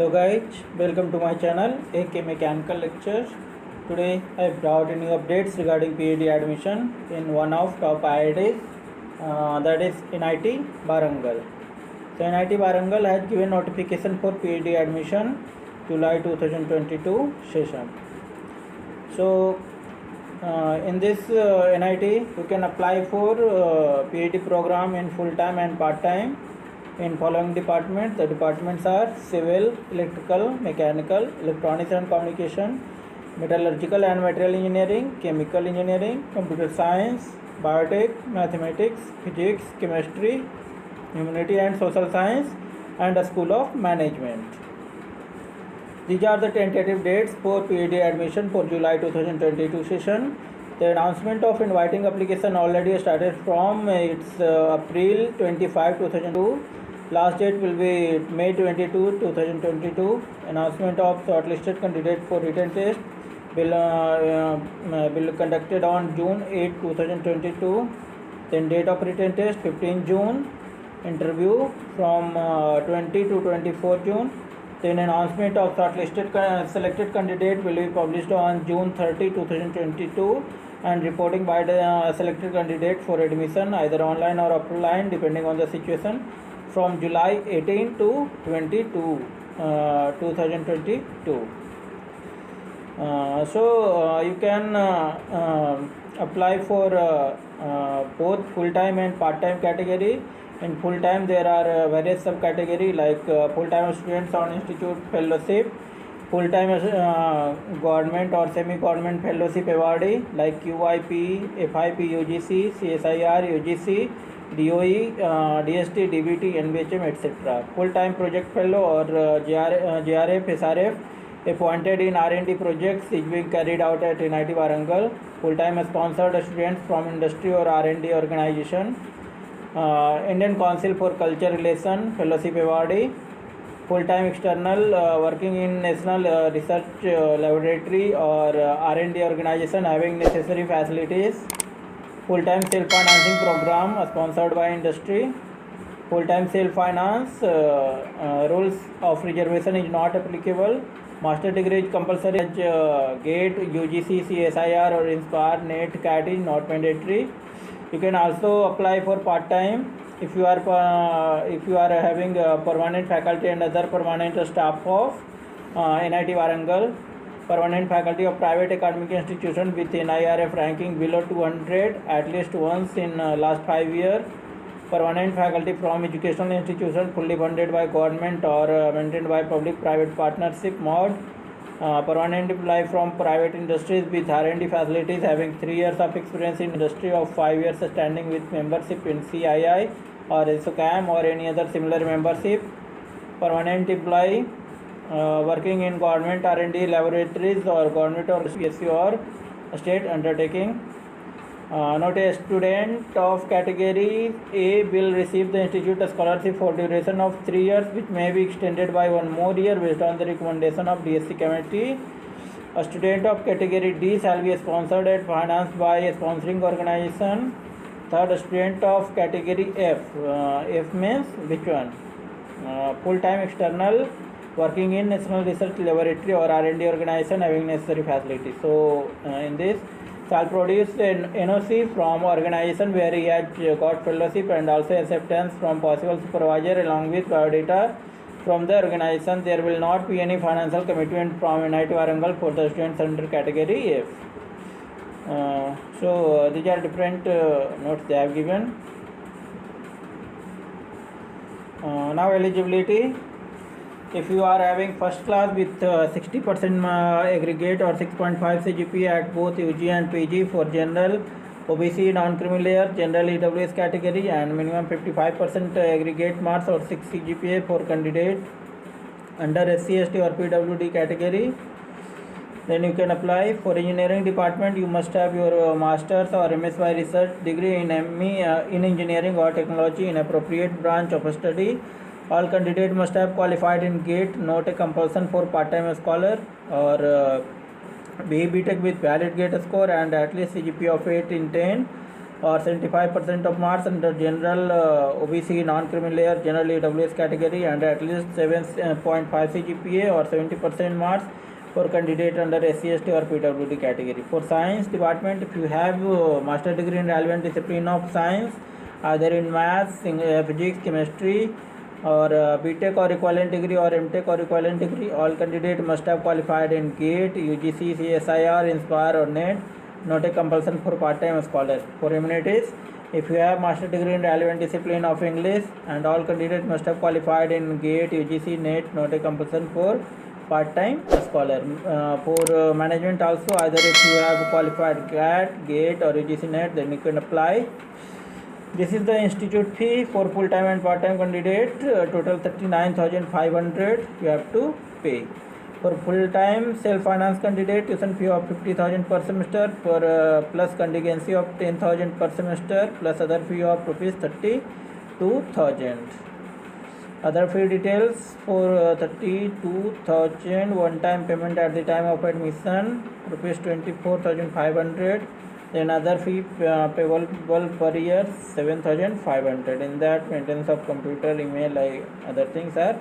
Hello guys, welcome to my channel AK Mechanical Lectures. Today I brought new updates regarding PhD admission in one of top IITs, that is NIT Warangal. So NIT Warangal has given notification for PhD admission July 2022 session. So in this NIT you can apply for PhD program in full time and part time in following departments. The departments are civil, electrical, mechanical, electronics and communication, metallurgical and material engineering, chemical engineering, computer science, biotech, mathematics, physics, chemistry, humanity and social science, and a school of management. These are the tentative dates for PhD admission for July 2022 session. The announcement of inviting application already started from April 25, 2002. Last date will be May 22, 2022. Announcement of shortlisted candidate for written test will conducted on June 8, 2022. Then date of written test 15 June. Interview from 20 to 24 June. Then announcement of shortlisted selected candidate will be published on June 30, 2022, and reporting by the selected candidate for admission either online or offline depending on the situation from July 18 to 22, 2022. You can apply for both full-time and part-time category. In full-time there are various subcategory like full-time students on institute fellowship, full-time government or semi-government fellowship awardee like QIP, FIP, UGC, CSIR, UGC, DOE, DST, DBT, NBHM, etc. Full-time project fellow or JRF, SRF appointed in R&D projects is being carried out at NIT Warangal. Full-time sponsored students from industry or R&D organization. Indian Council for Culture Relation Fellowship Awardee, full-time external working in National Research Laboratory or R&D organization having necessary facilities, full-time self-financing program sponsored by industry, full-time self-finance, rules of reservation is not applicable, master degree is compulsory as GATE, UGC, CSIR or INSPIRE, NET, CAT is not mandatory. You can also apply for part time if you are having permanent faculty and other permanent staff of NIT Warangal, permanent faculty of private academic institution with NIRF ranking below 200 at least once in last 5 years, permanent faculty from educational institution fully funded by government or maintained by public private partnership mode, permanent employee from private industries with R&D facilities having 3 years of experience in industry of 5 years standing with membership in CII or SOCAM or any other similar membership, permanent employee working in government R&D laboratories or government or PSU or state undertaking. Note: a student of category A will receive the institute scholarship for duration of 3 years which may be extended by 1 more year based on the recommendation of DSC committee. A student of category D shall be sponsored and financed by a sponsoring organization. Third, a student of category F. F means which one? Full-time external working in National Research Laboratory or R&D organization having necessary facilities. So in this shall produce an NOC from organization where he has got fellowship and also acceptance from possible supervisor along with biodata from the organization. There will not be any financial commitment from NIT Warangal for the students under category F. These are different notes they have given. Now eligibility. If you are having first class with 60% aggregate or 6.5 CGPA at both UG and PG for general, OBC, non-creamy layer, general EWS category, and minimum 55% aggregate marks or 6 CGPA for candidate under SC, ST or PWD category, then you can apply. For engineering department, you must have your master's or MSY research degree in ME in engineering or technology in appropriate branch of study. All candidates must have qualified in GATE, not a compulsion for part-time scholar, or BE BTech with valid GATE score and at least CGPA of 8 in 10. or 75% of marks under general OBC non-criminal layer general EWS category, and at least 7.5 CGPA or 70% marks for candidate under SC/ST or PWD category. For science department, if you have master degree in relevant discipline of science, either in maths, physics, chemistry, or BTech or equivalent degree, or MTech or equivalent degree, all candidates must have qualified in GATE, UGC, CSIR, Inspire or NET. Not a compulsion for part-time scholars. For amenities, if you have master degree in relevant discipline of English, and all candidates must have qualified in GATE, UGC, NET. Not a compulsion for part-time scholar. For management also, either if you have qualified GATE or UGC, NET, then you can apply. This is the institute fee for full-time and part-time candidate. Total 39,500 you have to pay. For full-time self-finance candidate, tuition fee of 50,000 per semester, for plus contingency of 10,000 per semester, plus other fee of rupees 32,000. Other fee details for 32,000, one-time payment at the time of admission, rupees 24,500. Then other fee payable per year 7,500. In that, maintenance of computer, email, like other things are.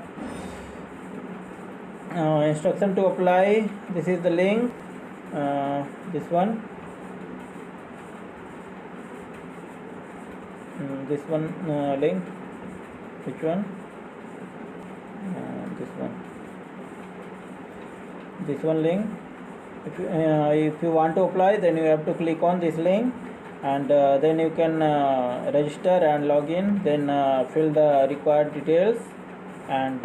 Instruction to apply. This is the link. This one. This one link. Which one? This one. This one link. If you want to apply, then you have to click on this link, and then you can register and log in, then fill the required details, and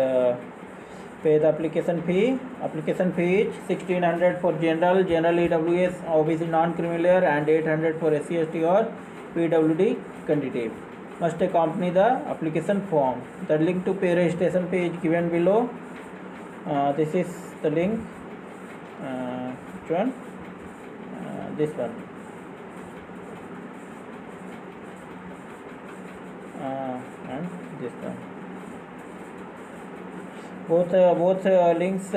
pay the application fee. Application fee is 1,600 for general EWS, OBC non-criminal layer, and 800 for SC/ST or PWD candidate. Must accompany the application form. The link to pay registration fee is given below. This is the link. Which one? This one. And this one. Both links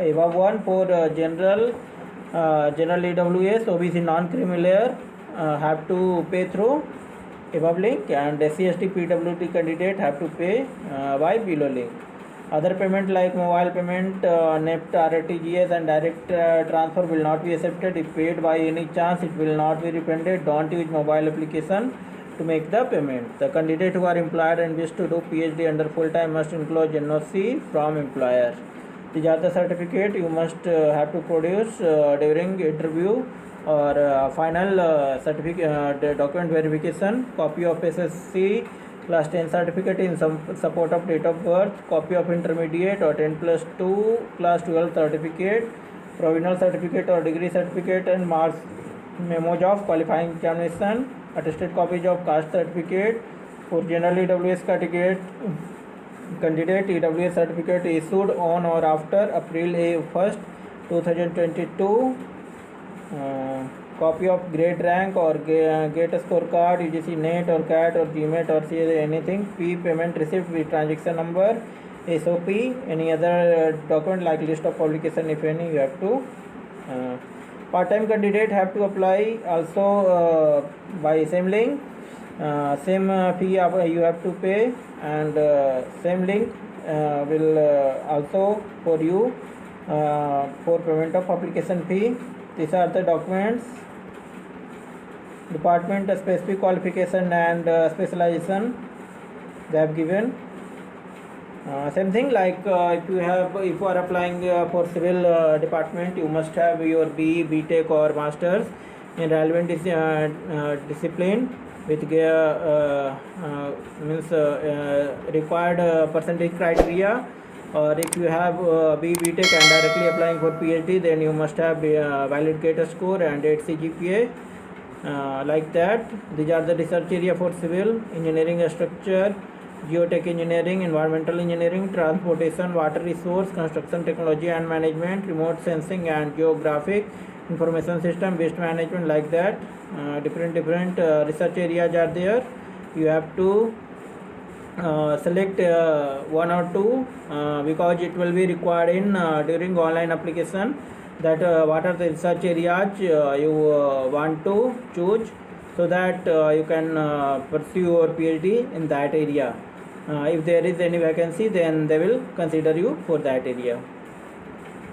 above one for general EWS, OBC non-criminal layer have to pay through above link, and SC/ST PWD candidate have to pay by below link. Other payment like mobile payment, NEFT, RTGS and direct transfer will not be accepted. If paid by any chance, it will not be refunded. Don't use mobile application to make the payment. The candidate who are employed and wish to do PhD under full-time must enclose NOC from employer. These are the certificate you must have to produce during interview or final certificate document verification. Copy of SSC Class 10 certificate in some support of date of birth, copy of intermediate or 10+2 Class 12 certificate, provisional certificate or degree certificate, and marks memos of qualifying examination, attested copies of caste certificate. For general EWS candidate, EWS certificate issued on or after April 1st, 2022. Copy of grade rank or GATE scorecard, UGC NET or CAT or GMAT or CA, anything. Fee payment receipt with transaction number, SOP, any other document like list of publication, if any, you have to. Part-time candidate have to apply also by same link. Same fee you have to pay, and same link will also for you for payment of application fee. These are the documents. Department specific qualification and specialization they have given. Same thing like if you are applying for civil department, you must have your BE, BTech or masters in relevant discipline with means required percentage criteria. Or if you have BE, BTech and directly applying for PhD, then you must have valid GATE score and 8 CGPA. Like that. These are the research area for civil engineering, structure, geotech engineering, environmental engineering, transportation, water resource, construction technology and management, remote sensing and geographic information system, waste management, like that. Different research areas are there. You have to select one or two because it will be required in during online application, that what are the research areas you want to choose. so that you can pursue your PhD in that area. If there is any vacancy, then they will consider you for that area.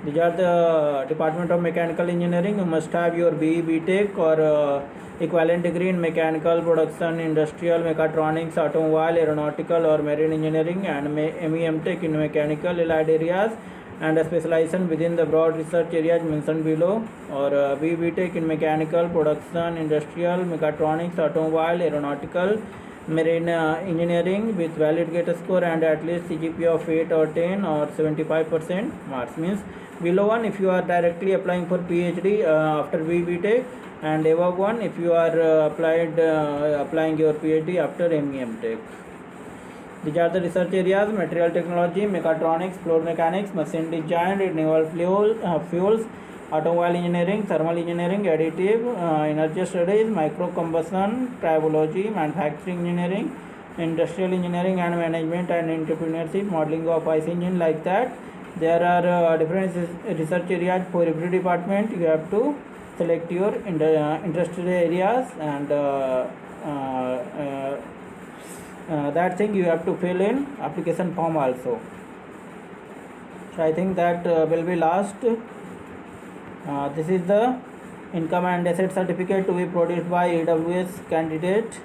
These are the Department of Mechanical Engineering. You must have your BE, BTech or equivalent degree in mechanical, production, industrial, mechatronics, automobile, aeronautical or marine engineering, and ME, Tech in mechanical allied areas, and a specialization within the broad research areas mentioned below, or BE, BTech in mechanical, production, industrial, mechatronics, automobile, aeronautical, marine engineering with valid GATE score and at least CGPA of 8 or 10 or 75% marks. Means below one if you are directly applying for PhD after BTech, and above one if you are applying your PhD after ME, Tech. These are the research areas: material technology, mechatronics, fluid mechanics, machine design, renewable fuels, automobile engineering, thermal engineering, additive, energy studies, micro combustion, tribology, manufacturing engineering, industrial engineering and management and entrepreneurship, modeling of IC engine, like that. There are different research areas for every department. You have to select your interested areas, and that thing you have to fill in application form also. So I think that will be last. This is the income and asset certificate to be produced by AWS candidate.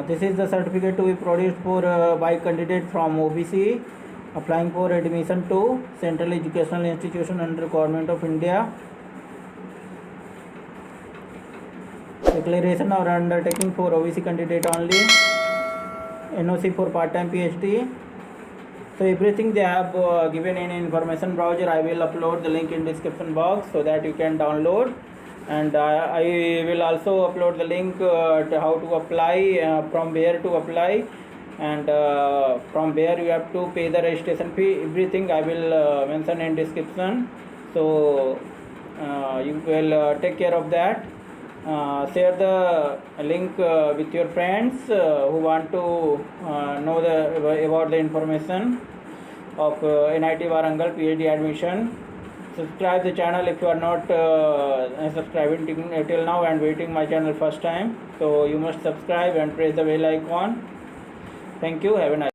This is the certificate to be produced for by candidate from OBC applying for admission to Central Educational Institution under Government of India. Declaration or undertaking for OBC candidate only. NOC for part-time PhD. So everything they have given in information browser. I will upload the link in description box so that you can download, and I will also upload the link to how to apply, from where to apply, and from where you have to pay the registration fee. Everything I will mention in description, so you will take care of that. Share the link with your friends who want to know about the information of NIT Warangal PhD admission. Subscribe the channel if you are not subscribing till now and waiting my channel first time. So you must subscribe and press the bell icon. Thank you. Have a nice